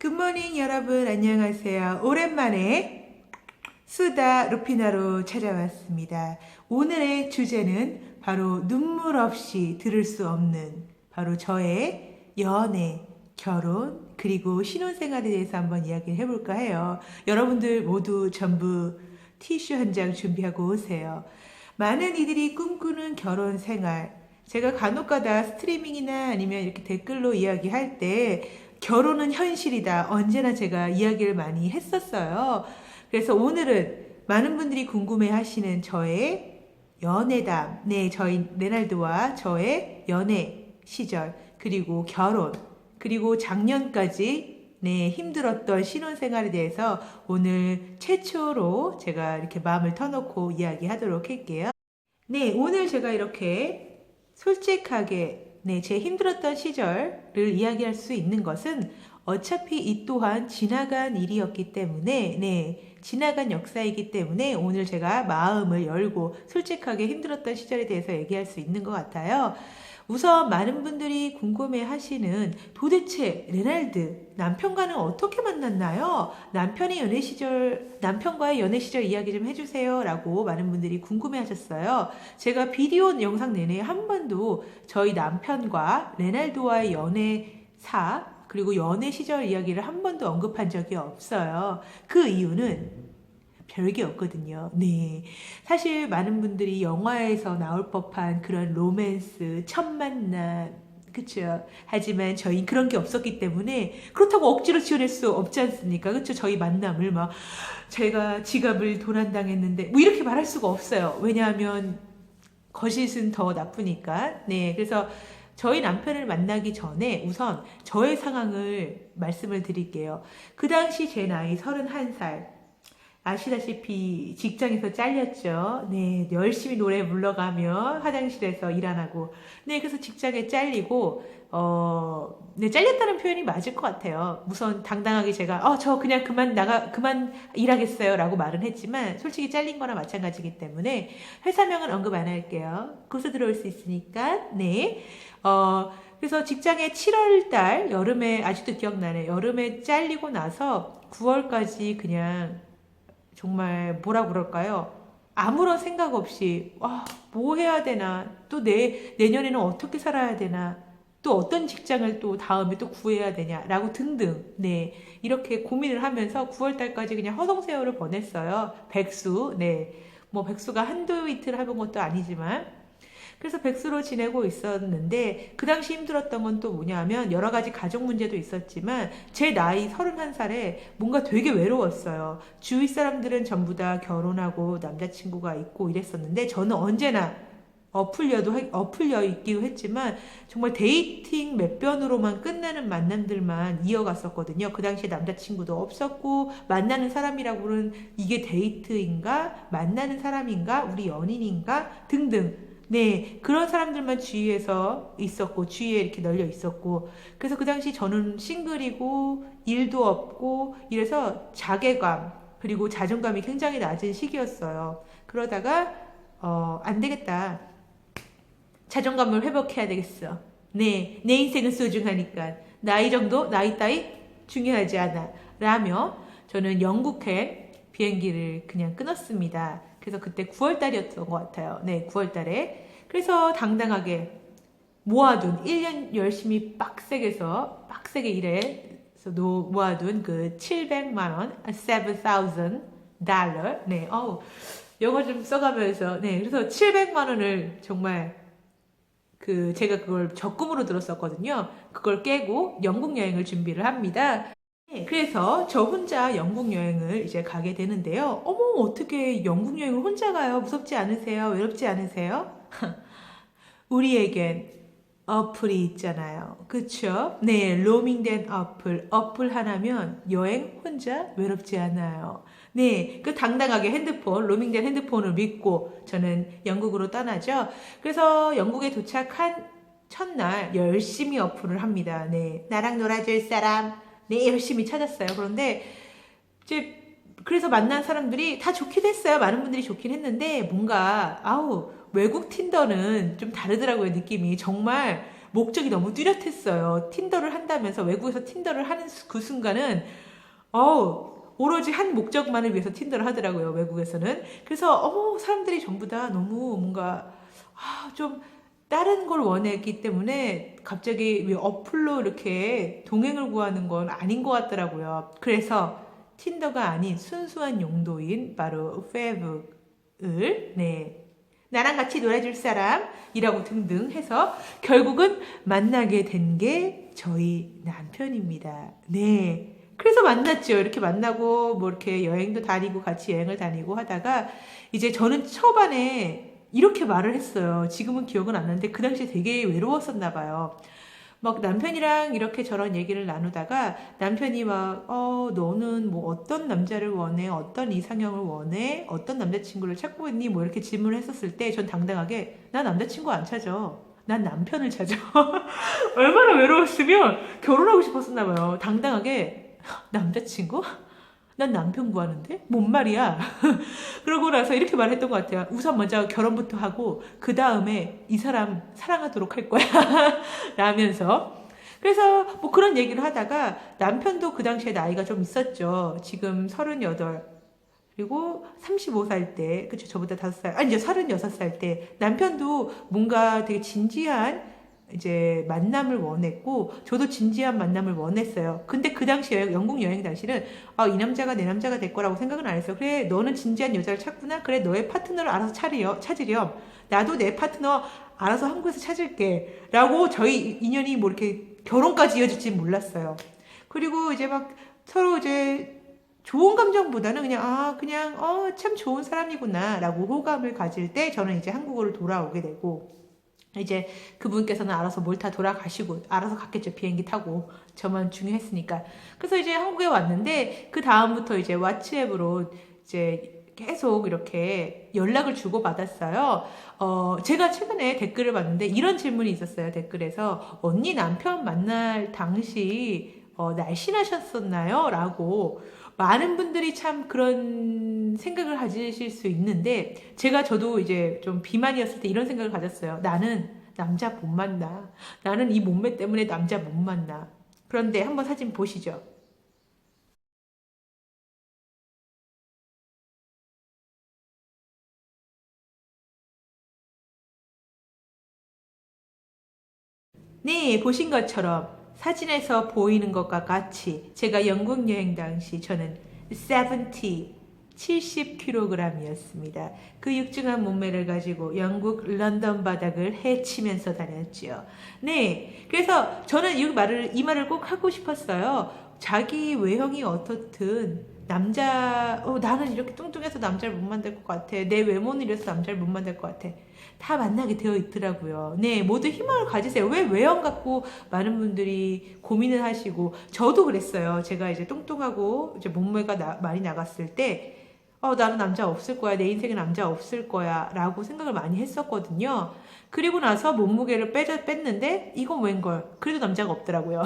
굿모닝 여러분, 안녕하세요. 오랜만에 수다 루피나로 찾아왔습니다. 오늘의 주제는 바로 눈물 없이 들을 수 없는 바로 저의 연애, 결혼, 그리고 신혼생활에 대해서 한번 이야기를 해볼까 해요. 여러분들 모두 전부 티슈 한 장 준비하고 오세요. 많은 이들이 꿈꾸는 결혼 생활. 제가 간혹가다 스트리밍이나 아니면 이렇게 댓글로 이야기할 때 결혼은 현실이다. 언제나 제가 이야기를 많이 했었어요. 그래서 오늘은 많은 분들이 궁금해 하시는 저의 연애담. 네, 저희 레날드와 저의 연애 시절, 그리고 결혼, 그리고 작년까지 네, 힘들었던 신혼생활에 대해서 오늘 최초로 제가 이렇게 마음을 터놓고 이야기하도록 할게요. 네, 오늘 제가 이렇게 솔직하게 네, 제 힘들었던 시절을 이야기할 수 있는 것은 어차피 이 또한 지나간 일이었기 때문에 네, 지나간 역사이기 때문에 오늘 제가 마음을 열고 솔직하게 힘들었던 시절에 대해서 얘기할 수 있는 것 같아요. 우선 많은 분들이 궁금해 하시는 도대체 레날드 남편과는 어떻게 만났나요? 남편과의 연애 시절 이야기 좀 해주세요 라고 많은 분들이 궁금해 하셨어요. 제가 비디오 영상 내내 한 번도 저희 남편과 레날드와의 연애사 그리고 연애 시절 이야기를 한 번도 언급한 적이 없어요. 그 이유는 별게 없거든요. 네. 사실 많은 분들이 영화에서 나올 법한 그런 로맨스, 첫 만남, 그쵸? 하지만 저희 그런 게 없었기 때문에 그렇다고 억지로 지어낼 수 없지 않습니까? 그쵸? 저희 만남을 막 제가 지갑을 도난당했는데 뭐 이렇게 말할 수가 없어요. 왜냐하면 거짓은 더 나쁘니까. 네. 그래서 저희 남편을 만나기 전에 우선 저의 상황을 말씀을 드릴게요. 그 당시 제 나이 31살. 아시다시피 직장에서 잘렸죠. 네, 열심히 노래 불러가며 화장실에서 일 안 하고. 네, 그래서 직장에 잘리고, 네, 잘렸다는 표현이 맞을 것 같아요. 우선 당당하게 제가, 저 그냥 그만 일하겠어요. 라고 말은 했지만, 솔직히 잘린 거나 마찬가지이기 때문에, 회사명은 언급 안 할게요. 고소 들어올 수 있으니까, 네. 그래서 직장에 7월 달, 여름에, 아직도 기억나네. 여름에 잘리고 나서 9월까지 그냥, 정말 뭐라 그럴까요? 아무런 생각 없이 뭐 해야 되나? 또 내년에는 어떻게 살아야 되나? 또 어떤 직장을 또 다음에 또 구해야 되냐라고 등등 네 이렇게 고민을 하면서 9월 달까지 그냥 허송세월을 보냈어요. 백수 네 뭐 백수가 한두 이틀 해본 것도 아니지만 그래서 백수로 지내고 있었는데 그 당시 힘들었던 건 또 뭐냐면 여러 가지 가족 문제도 있었지만 제 나이 31살에 뭔가 되게 외로웠어요. 주위 사람들은 전부 다 결혼하고 남자친구가 있고 이랬었는데 저는 언제나 엎을려 있기도 했지만 정말 데이팅 몇 번으로만 끝나는 만남들만 이어갔었거든요. 그 당시에 남자친구도 없었고 만나는 사람이라고는 이게 데이트인가 만나는 사람인가 우리 연인인가 등등 네, 그런 사람들만 주위에서 있었고, 주위에 이렇게 널려 있었고, 그래서 그 당시 저는 싱글이고, 일도 없고, 이래서 자괴감, 그리고 자존감이 굉장히 낮은 시기였어요. 그러다가, 안 되겠다. 자존감을 회복해야 되겠어. 네, 내 인생은 소중하니까. 나이 따위 중요하지 않아. 라며, 저는 영국행 비행기를 그냥 끊었습니다. 그래서 그때 9월 달이었던 것 같아요. 네, 9월 달에. 그래서 당당하게 모아둔 1년 열심히 빡세게 일해서 모아둔 그 700만 원, 7,000 달러. 네, 영어 좀 써가면서 네, 그래서 700만 원을 정말 제가 그걸 적금으로 들었었거든요. 그걸 깨고 영국 여행을 준비를 합니다. 네, 그래서 저 혼자 영국 여행을 이제 가게 되는데요. 어머, 어떻게 영국 여행을 혼자 가요? 무섭지 않으세요? 외롭지 않으세요? 우리에겐 어플이 있잖아요. 그쵸? 네, 로밍된 어플 하나면 여행 혼자 외롭지 않아요. 네, 그 당당하게 로밍된 핸드폰을 믿고 저는 영국으로 떠나죠. 그래서 영국에 도착한 첫날 열심히 어플을 합니다. 네, 나랑 놀아줄 사람. 네, 열심히 찾았어요. 그런데 이제 그래서 만난 사람들이 다 좋긴 했어요. 많은 분들이 좋긴 했는데 뭔가 외국 틴더는 좀 다르더라고요. 느낌이 정말 목적이 너무 뚜렷했어요. 틴더를 한다면서 외국에서 틴더를 하는 그 순간은 오로지 한 목적만을 위해서 틴더를 하더라고요. 외국에서는. 그래서 사람들이 전부 다 너무 뭔가 좀 다른 걸 원했기 때문에 갑자기 왜 어플로 이렇게 동행을 구하는 건 아닌 것 같더라고요. 그래서 틴더가 아닌 순수한 용도인 바로 페이북을 나랑 같이 놀아줄 사람이라고 등등 해서 결국은 만나게 된 게 저희 남편입니다. 네. 그래서 만났죠. 이렇게 만나고 뭐 이렇게 여행도 다니고 같이 여행을 다니고 하다가 이제 저는 초반에 이렇게 말을 했어요. 지금은 기억은 안 나는데 그 당시에 되게 외로웠었나 봐요. 막 남편이랑 이렇게 저런 얘기를 나누다가 남편이 막 너는 뭐 어떤 남자를 원해? 어떤 이상형을 원해? 어떤 남자친구를 찾고 있니? 뭐 이렇게 질문을 했었을 때 전 당당하게 나 남자친구 안 찾아. 난 남편을 찾아. 얼마나 외로웠으면 결혼하고 싶었었나 봐요. 당당하게 남자친구? 난 남편 구하는데? 뭔 말이야? 그러고 나서 이렇게 말했던 것 같아요. 우선 먼저 결혼부터 하고 그 다음에 이 사람 사랑하도록 할 거야. 라면서. 그래서 뭐 그런 얘기를 하다가 남편도 그 당시에 나이가 좀 있었죠. 지금 38. 그리고 35살 때, 그쵸, 저보다 5살, 이제 36살 때, 남편도 뭔가 되게 진지한 이제 만남을 원했고, 저도 진지한 만남을 원했어요. 근데 그 당시 영국 여행 당시는, 이 남자가 내 남자가 될 거라고 생각은 안 했어요. 그래, 너는 진지한 여자를 찾구나? 그래, 너의 파트너를 알아서 찾으렴. 나도 내 파트너 알아서 한국에서 찾을게. 라고 저희 인연이 뭐 이렇게 결혼까지 이어질지 몰랐어요. 그리고 이제 막 서로 이제 좋은 감정보다는 그냥 참 좋은 사람이구나 라고 호감을 가질 때 저는 이제 한국으로 돌아오게 되고 이제 그분께서는 알아서 몰타 돌아가시고 알아서 갔겠죠. 비행기 타고 저만 중요했으니까. 그래서 이제 한국에 왔는데 그 다음부터 이제 왓츠앱으로 이제 계속 이렇게 연락을 주고 받았어요. 제가 최근에 댓글을 봤는데 이런 질문이 있었어요. 댓글에서 언니 남편 만날 당시 날씬하셨었나요? 라고 많은 분들이 참 그런 생각을 가지실 수 있는데 저도 이제 좀 비만이었을 때 이런 생각을 가졌어요. 나는 남자 못 만나. 나는 이 몸매 때문에 남자 못 만나. 그런데 한번 사진 보시죠. 네, 보신 것처럼 사진에서 보이는 것과 같이 제가 영국 여행 당시 저는 70kg이었습니다. 그 육중한 몸매를 가지고 영국 런던 바닥을 헤치면서 다녔죠. 네, 그래서 저는 이 말을 꼭 하고 싶었어요. 자기 외형이 어떻든 나는 이렇게 뚱뚱해서 남자를 못 만날 것 같아. 내 외모는 이래서 남자를 못 만날 것 같아. 다 만나게 되어 있더라고요. 네, 모두 희망을 가지세요. 왜 외형 갖고 많은 분들이 고민을 하시고, 저도 그랬어요. 제가 이제 뚱뚱하고, 이제 몸매가 많이 나갔을 때, 나는 남자 없을 거야. 내 인생에 남자 없을 거야. 라고 생각을 많이 했었거든요. 그리고 나서 몸무게를 뺐는데, 이건 웬걸. 그래도 남자가 없더라고요.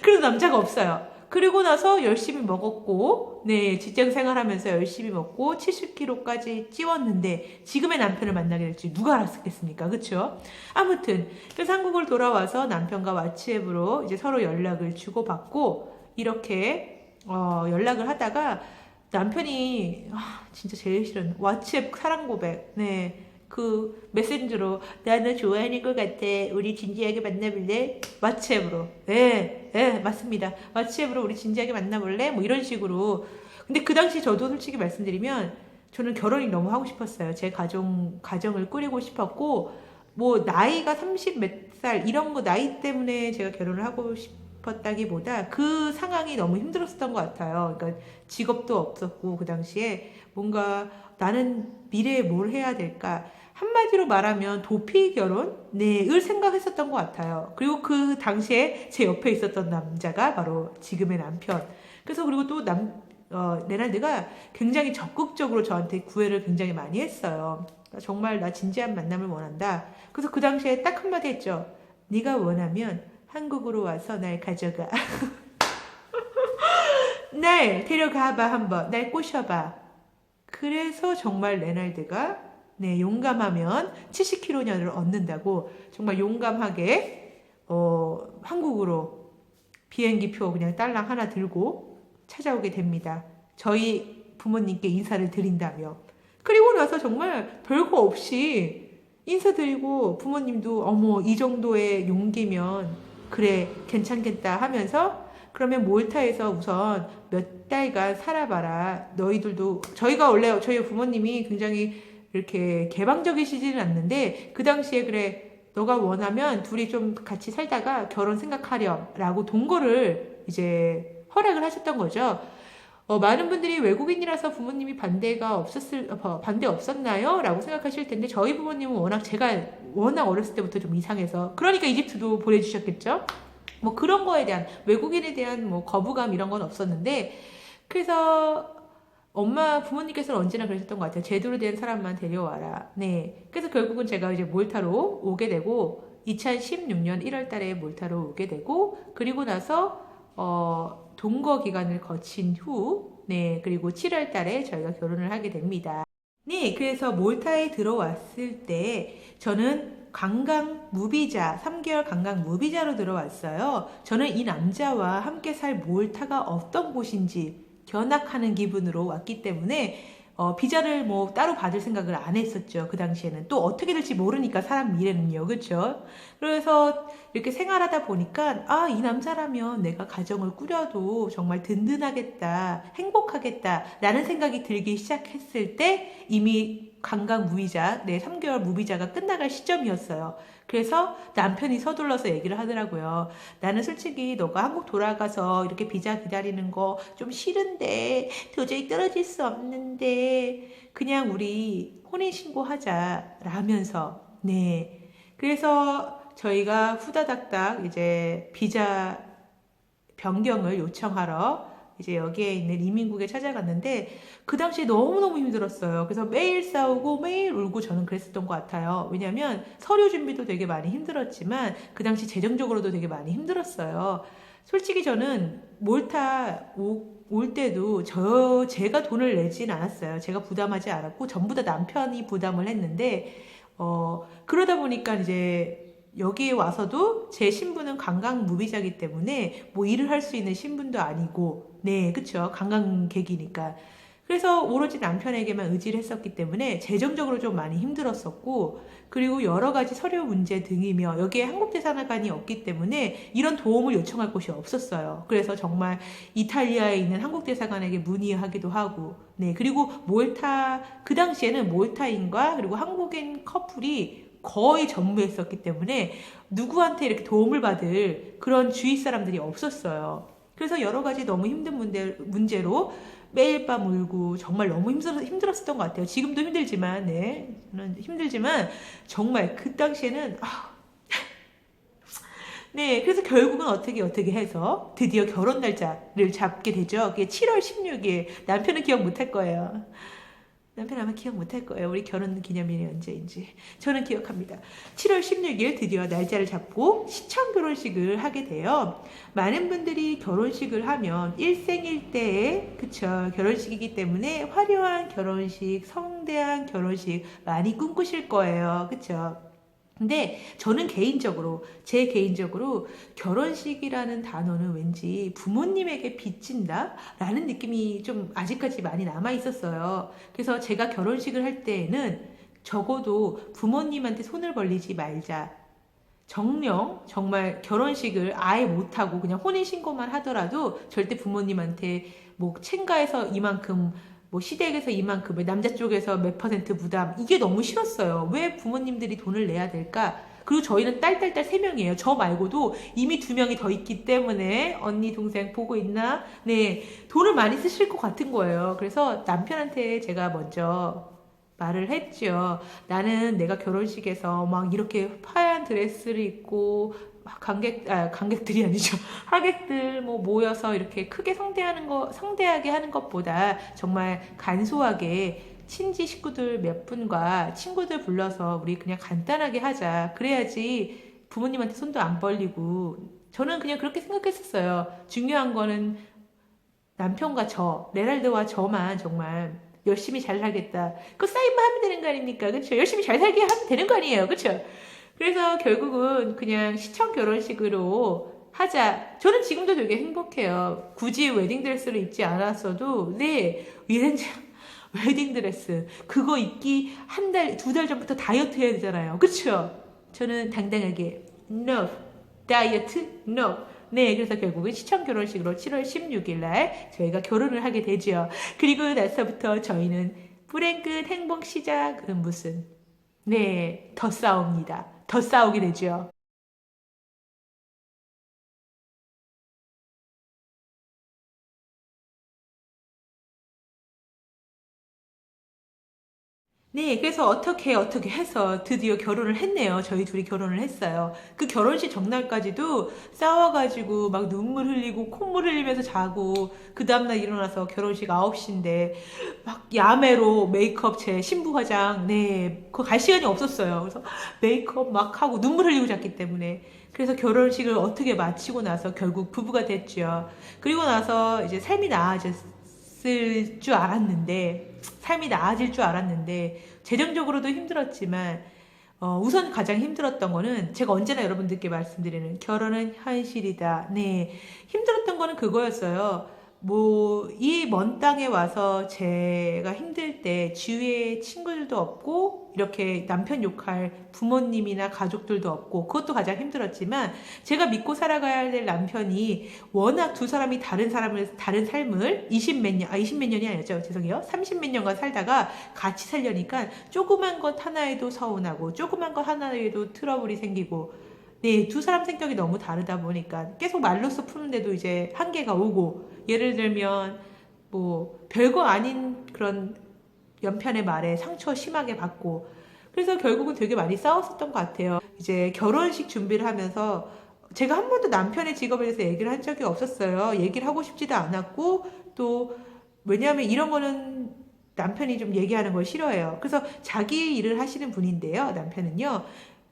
그래도 남자가 없어요. 그리고 나서 열심히 먹었고, 네, 직장 생활하면서 열심히 먹고 70kg까지 찌웠는데 지금의 남편을 만나게 될지 누가 알았겠습니까? 그쵸? 아무튼, 그래서 한국을 돌아와서 남편과 왓츠앱으로 이제 서로 연락을 주고받고 이렇게 연락을 하다가 남편이 진짜 제일 싫은 왓츠앱 사랑 고백. 네. 그 메신저로 나는 좋아하는 것 같아. 우리 진지하게 만나볼래? 왓츠앱으로. 네, 맞습니다. 왓츠앱으로 우리 진지하게 만나볼래? 뭐 이런 식으로. 근데 그 당시 저도 솔직히 말씀드리면 저는 결혼이 너무 하고 싶었어요. 제 가정을 꾸리고 싶었고 뭐 나이가 30 몇 살 이런 거 나이 때문에 제가 결혼을 하고 싶었다기보다 그 상황이 너무 힘들었었던 것 같아요. 그러니까 직업도 없었고 그 당시에 뭔가 나는 미래에 뭘 해야 될까? 한마디로 말하면 도피 결혼? 을 생각했었던 것 같아요. 그리고 그 당시에 제 옆에 있었던 남자가 바로 지금의 남편. 그래서 그리고 또 레날드가 굉장히 적극적으로 저한테 구애를 굉장히 많이 했어요. 정말 나 진지한 만남을 원한다. 그래서 그 당시에 딱 한마디 했죠. 네가 원하면 한국으로 와서 날 가져가. 날 데려가봐 한번. 날 꼬셔봐. 그래서 정말 레날드가 용감하면 70kg를 얻는다고 정말 용감하게 한국으로 비행기표 그냥 딸랑 하나 들고 찾아오게 됩니다. 저희 부모님께 인사를 드린다며. 그리고 나서 정말 별거 없이 인사드리고 부모님도 어머 이 정도의 용기면 그래 괜찮겠다 하면서 그러면 몰타에서 우선 몇 달간 살아봐라. 너희들도 저희가 원래 저희 부모님이 굉장히 이렇게 개방적이시지는 않는데 그 당시에 그래 너가 원하면 둘이 좀 같이 살다가 결혼 생각하렴 라고 동거를 이제 허락을 하셨던 거죠. 많은 분들이 외국인이라서 부모님이 반대 없었나요? 라고 생각하실 텐데, 저희 부모님은 제가 워낙 어렸을 때부터 좀 이상해서, 그러니까 이집트도 보내주셨겠죠? 뭐 그런 거에 대한, 외국인에 대한 뭐 거부감 이런 건 없었는데, 그래서 부모님께서는 언제나 그러셨던 것 같아요. 제대로 된 사람만 데려와라. 네. 그래서 결국은 제가 이제 몰타로 오게 되고, 2016년 1월 달에 몰타로 오게 되고, 그리고 나서, 동거 기간을 거친 후, 네, 그리고 7월 달에 저희가 결혼을 하게 됩니다. 네, 그래서 몰타에 들어왔을 때 저는 관광 무비자, 3개월 관광 무비자로 들어왔어요. 저는 이 남자와 함께 살 몰타가 어떤 곳인지 견학하는 기분으로 왔기 때문에 비자를 뭐 따로 받을 생각을 안 했었죠. 그 당시에는. 또 어떻게 될지 모르니까 사람 미래는요. 그렇죠? 그래서 이렇게 생활하다 보니까 이 남자라면 내가 가정을 꾸려도 정말 든든하겠다, 행복하겠다 라는 생각이 들기 시작했을 때 이미 관광 무비자, 3개월 무비자가 끝나갈 시점이었어요. 그래서 남편이 서둘러서 얘기를 하더라고요. 나는 솔직히 너가 한국 돌아가서 이렇게 비자 기다리는 거 좀 싫은데 도저히 떨어질 수 없는데 그냥 우리 혼인신고하자 라면서 네. 그래서 저희가 후다닥닥 이제 비자 변경을 요청하러 이제 여기에 있는 이민국에 찾아갔는데 그 당시에 너무너무 힘들었어요. 그래서 매일 싸우고 매일 울고 저는 그랬었던 것 같아요. 왜냐면 서류 준비도 되게 많이 힘들었지만 그 당시 재정적으로도 되게 많이 힘들었어요. 솔직히 저는 몰타 올 때도 제가 돈을 내진 않았어요. 제가 부담하지 않았고 전부 다 남편이 부담을 했는데 그러다 보니까 이제 여기에 와서도 제 신분은 관광 무비자이기 때문에 뭐 일을 할 수 있는 신분도 아니고 네 그쵸 관광객이니까 그래서 오로지 남편에게만 의지를 했었기 때문에 재정적으로 좀 많이 힘들었었고 그리고 여러 가지 서류 문제 등이며 여기에 한국대사관이 없기 때문에 이런 도움을 요청할 곳이 없었어요. 그래서 정말 이탈리아에 있는 한국대사관에게 문의하기도 하고 네 그리고 그 당시에는 몰타인과 그리고 한국인 커플이 거의 전무했었기 때문에 누구한테 이렇게 도움을 받을 그런 주위 사람들이 없었어요. 그래서 여러 가지 너무 힘든 문제로 매일 밤 울고 정말 너무 힘들었었던 것 같아요. 지금도 힘들지만, 네. 저는 힘들지만 정말 그 당시에는 네, 그래서 결국은 어떻게 해서 드디어 결혼 날짜를 잡게 되죠. 그게 7월 16일. 남편은 기억 못할 거예요. 남편 아마 기억 못할 거예요. 우리 결혼 기념일이 언제인지. 저는 기억합니다. 7월 16일 드디어 날짜를 잡고 시청 결혼식을 하게 돼요. 많은 분들이 결혼식을 하면 일생일대의 그쵸 결혼식이기 때문에 화려한 결혼식, 성대한 결혼식 많이 꿈꾸실 거예요. 그쵸? 근데 저는 제 개인적으로 결혼식이라는 단어는 왠지 부모님에게 빚진다? 라는 느낌이 좀 아직까지 많이 남아 있었어요. 그래서 제가 결혼식을 할 때에는 적어도 부모님한테 손을 벌리지 말자. 정말 결혼식을 아예 못하고 그냥 혼인신고만 하더라도 절대 부모님한테 뭐 챙가에서 이만큼 뭐 시댁에서 이만큼, 남자 쪽에서 몇 퍼센트 부담 이게 너무 싫었어요. 왜 부모님들이 돈을 내야 될까? 그리고 저희는 딸 3명이에요. 저 말고도 이미 2명이 더 있기 때문에 언니 동생 보고 있나? 네, 돈을 많이 쓰실 것 같은 거예요. 그래서 남편한테 제가 먼저 말을 했죠. 나는 내가 결혼식에서 막 이렇게 하얀 드레스를 입고 관객들이 아니죠. 하객들 뭐 모여서 이렇게 크게 성대하게 하는 것보다 정말 간소하게 친지 식구들 몇 분과 친구들 불러서 우리 그냥 간단하게 하자. 그래야지 부모님한테 손도 안 벌리고 저는 그냥 그렇게 생각했었어요. 중요한 거는 남편과 레날드와 저만 정말 열심히 잘 살겠다. 그 사인만 하면 되는 거 아닙니까? 그렇죠? 열심히 잘 살게 하면 되는 거 아니에요. 그렇죠? 그래서 결국은 그냥 시청 결혼식으로 하자. 저는 지금도 되게 행복해요. 굳이 웨딩드레스를 입지 않았어도, 네, 이렌지 웨딩드레스. 그거 입기 한 달, 두 달 전부터 다이어트 해야 되잖아요. 그쵸? 저는 당당하게, no. 다이어트? no. 네, 그래서 결국은 시청 결혼식으로 7월 16일 날 저희가 결혼을 하게 되죠. 그리고 나서부터 저희는 불행 끝 행복 시작은 무슨, 네, 더 싸웁니다. 더 싸우게 되죠. 네, 그래서 어떻게 해서 드디어 결혼을 했네요. 저희 둘이 결혼을 했어요. 그 결혼식 전날까지도 싸워가지고 막 눈물 흘리고 콧물 흘리면서 자고 그 다음날 일어나서 결혼식 9시인데 막 야매로 메이크업 제 신부 화장, 네, 그거 갈 시간이 없었어요. 그래서 메이크업 막 하고 눈물 흘리고 잤기 때문에. 그래서 결혼식을 어떻게 마치고 나서 결국 부부가 됐죠. 그리고 나서 이제 삶이 나아졌을 줄 알았는데, 삶이 나아질 줄 알았는데, 재정적으로도 힘들었지만, 우선 가장 힘들었던 거는 제가 언제나 여러분들께 말씀드리는 결혼은 현실이다. 네. 힘들었던 거는 그거였어요. 뭐, 이 먼 땅에 와서 제가 힘들 때 주위에 친구들도 없고, 이렇게 남편 욕할 부모님이나 가족들도 없고, 그것도 가장 힘들었지만, 제가 믿고 살아가야 될 남편이 워낙 두 사람이 다른 삶을 20 몇 년이 아니었죠. 죄송해요. 30 몇 년간 살다가 같이 살려니까 조그만 것 하나에도 서운하고, 조그만 것 하나에도 트러블이 생기고, 네, 두 사람 성격이 너무 다르다 보니까 계속 말로써 푸는데도 이제 한계가 오고, 예를 들면, 뭐, 별거 아닌 그런 연편의 말에 상처 심하게 받고, 그래서 결국은 되게 많이 싸웠었던 것 같아요. 이제 결혼식 준비를 하면서 제가 한 번도 남편의 직업에 대해서 얘기를 한 적이 없었어요. 얘기를 하고 싶지도 않았고, 또, 왜냐하면 이런 거는 남편이 좀 얘기하는 걸 싫어해요. 그래서 자기 일을 하시는 분인데요, 남편은요.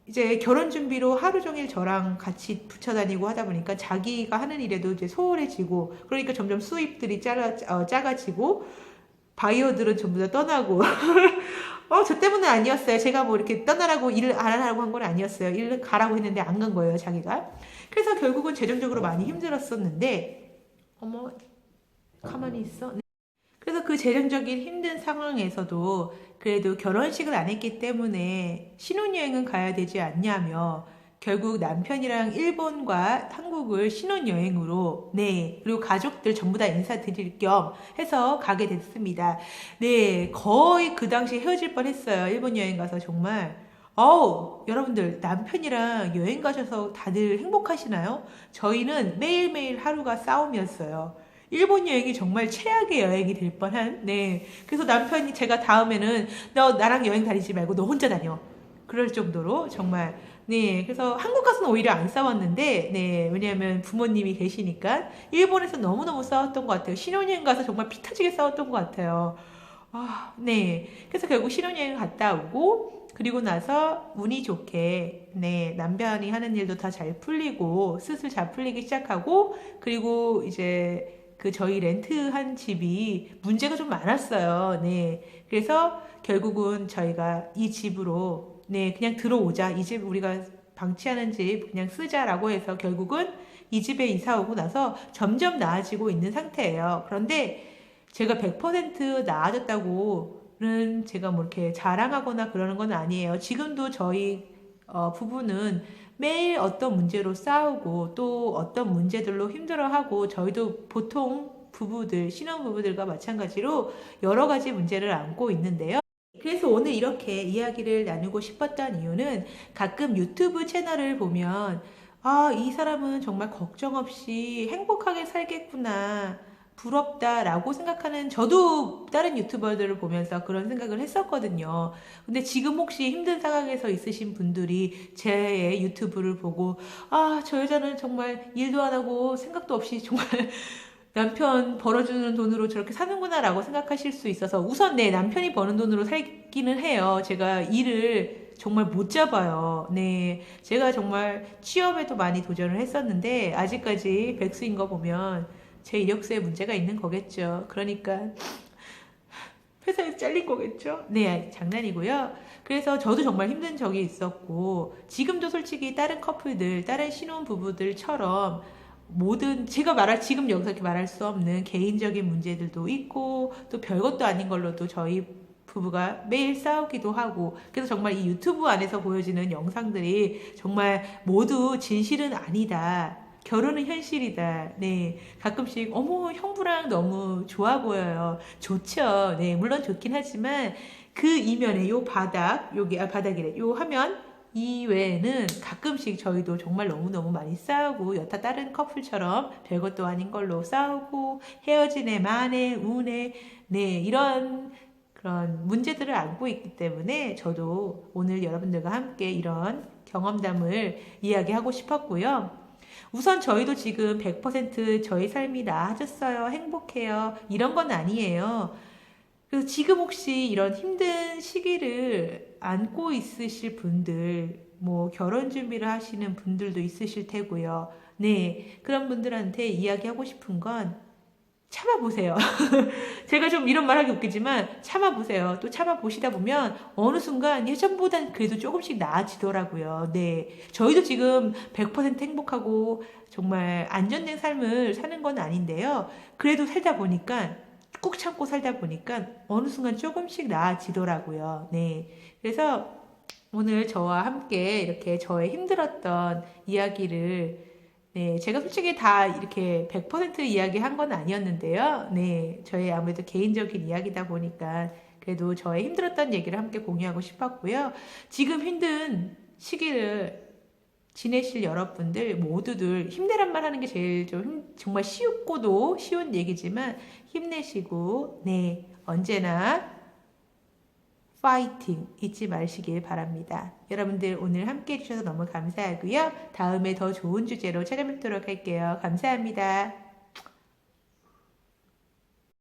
이제 결혼 준비로 하루 종일 저랑 같이 붙여 다니고 하다 보니까 자기가 하는 일에도 이제 소홀해지고, 그러니까 점점 수입들이 작아지고, 바이어들은 전부 다 떠나고, 저 때문은 아니었어요. 제가 뭐 이렇게 떠나라고 일을 안 하라고 한 건 아니었어요. 일을 가라고 했는데 안 간 거예요, 자기가. 그래서 결국은 재정적으로 많이 힘들었었는데, 어머, 가만히 있어. 네. 그래서 그 재정적인 힘든 상황에서도 그래도 결혼식을 안 했기 때문에 신혼여행은 가야 되지 않냐며 결국 남편이랑 일본과 한국을 신혼여행으로, 네, 그리고 가족들 전부 다 인사드릴 겸 해서 가게 됐습니다. 네, 거의 그 당시에 헤어질 뻔했어요. 일본 여행 가서 정말. 여러분들 남편이랑 여행 가셔서 다들 행복하시나요? 저희는 매일매일 하루가 싸움이었어요. 일본 여행이 정말 최악의 여행이 될 뻔한, 네. 그래서 남편이 제가 다음에는 너 나랑 여행 다니지 말고 너 혼자 다녀. 그럴 정도로 정말, 네. 그래서 한국 가서는 오히려 안 싸웠는데, 네. 왜냐하면 부모님이 계시니까 일본에서 너무너무 싸웠던 것 같아요. 신혼여행 가서 정말 피 터지게 싸웠던 것 같아요. 네. 그래서 결국 신혼여행 갔다 오고, 그리고 나서 운이 좋게, 네, 남편이 하는 일도 다 잘 풀리고, 슬슬 잘 풀리기 시작하고, 그리고 이제 그 저희 렌트한 집이 문제가 좀 많았어요. 네. 그래서 결국은 저희가 이 집으로, 네, 그냥 들어오자. 이 집 우리가 방치하는 집 그냥 쓰자라고 해서 결국은 이 집에 이사 오고 나서 점점 나아지고 있는 상태예요. 그런데 제가 100% 나아졌다고는 제가 뭐 이렇게 자랑하거나 그러는 건 아니에요. 지금도 저희 부부는 매일 어떤 문제로 싸우고 또 어떤 문제들로 힘들어하고 저희도 보통 부부들, 신혼부부들과 마찬가지로 여러 가지 문제를 안고 있는데요. 그래서 오늘 이렇게 이야기를 나누고 싶었던 이유는 가끔 유튜브 채널을 보면 이 사람은 정말 걱정 없이 행복하게 살겠구나. 부럽다라고 생각하는 저도 다른 유튜버들을 보면서 그런 생각을 했었거든요. 근데 지금 혹시 힘든 상황에서 있으신 분들이 제 유튜브를 보고 저 여자는 정말 일도 안 하고 생각도 없이 정말 남편 벌어주는 돈으로 저렇게 사는구나라고 생각하실 수 있어서 우선 네, 남편이 버는 돈으로 살기는 해요. 제가 일을 정말 못 잡아요. 네. 제가 정말 취업에도 많이 도전을 했었는데 아직까지 백수인 거 보면 제 이력서에 문제가 있는 거겠죠. 그러니까 회사에서 잘린 거겠죠. 네, 장난이고요. 그래서 저도 정말 힘든 적이 있었고, 지금도 솔직히 다른 커플들, 다른 신혼부부들처럼 모든, 제가 말할, 지금 여기서 이렇게 말할 수 없는 개인적인 문제들도 있고, 또 별것도 아닌 걸로도 저희 부부가 매일 싸우기도 하고, 그래서 정말 이 유튜브 안에서 보여지는 영상들이 정말 모두 진실은 아니다. 결혼은 현실이다. 네. 가끔씩, 어머, 형부랑 너무 좋아 보여요. 좋죠. 네. 물론 좋긴 하지만, 그 이면에 요 바닥, 여기, 바닥이래. 요 화면 이외에는 가끔씩 저희도 정말 너무너무 많이 싸우고, 여타 다른 커플처럼 별것도 아닌 걸로 싸우고, 헤어진 애, 만에, 운에, 네. 이런 그런 문제들을 안고 있기 때문에 저도 오늘 여러분들과 함께 이런 경험담을 이야기하고 싶었고요. 우선 저희도 지금 100% 저희 삶이 나아졌어요. 행복해요. 이런 건 아니에요. 그래서 지금 혹시 이런 힘든 시기를 안고 있으실 분들, 뭐 결혼 준비를 하시는 분들도 있으실 테고요. 네. 그런 분들한테 이야기하고 싶은 건 참아보세요. 제가 좀 이런 말 하기 웃기지만 참아보세요. 또 참아보시다 보면 어느 순간 예전보단 그래도 조금씩 나아지더라고요. 네. 저희도 지금 100% 행복하고 정말 안전된 삶을 사는 건 아닌데요. 그래도 살다 보니까 꾹 참고 살다 보니까 어느 순간 조금씩 나아지더라고요. 네. 그래서 오늘 저와 함께 이렇게 저의 힘들었던 이야기를 네, 제가 솔직히 다 이렇게 100% 이야기한 건 아니었는데요. 네, 저의 아무래도 개인적인 이야기다 보니까 그래도 저의 힘들었던 얘기를 함께 공유하고 싶었고요. 지금 힘든 시기를 지내실 여러분들 모두들 힘내란 말 하는 게 제일 정말 쉽고도 쉬운 얘기지만 힘내시고, 네, 언제나 파이팅 잊지 마시길 바랍니다. 여러분들 오늘 함께 해주셔서 너무 감사하고요. 다음에 더 좋은 주제로 찾아뵙도록 할게요. 감사합니다.